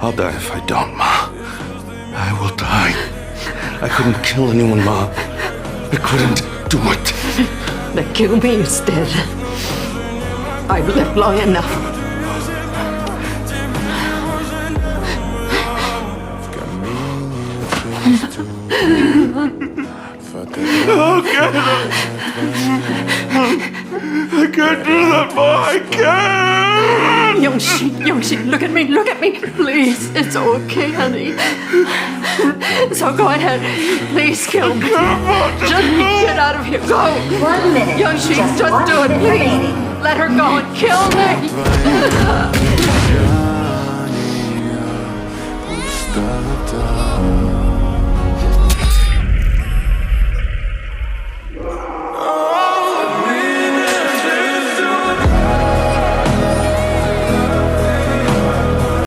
I'll die if I don't, Ma. I will die. I couldn't kill anyone, Ma. I couldn't do it. Then kill me instead. I've lived long enough. I can't do that, Ma. I can't. Yong-sik, look at me, please. It's okay, honey. So go ahead, please kill me. Just get out of here, go. 1 minute. Yong-sik, just do it, please. Let her go and kill me. Устала.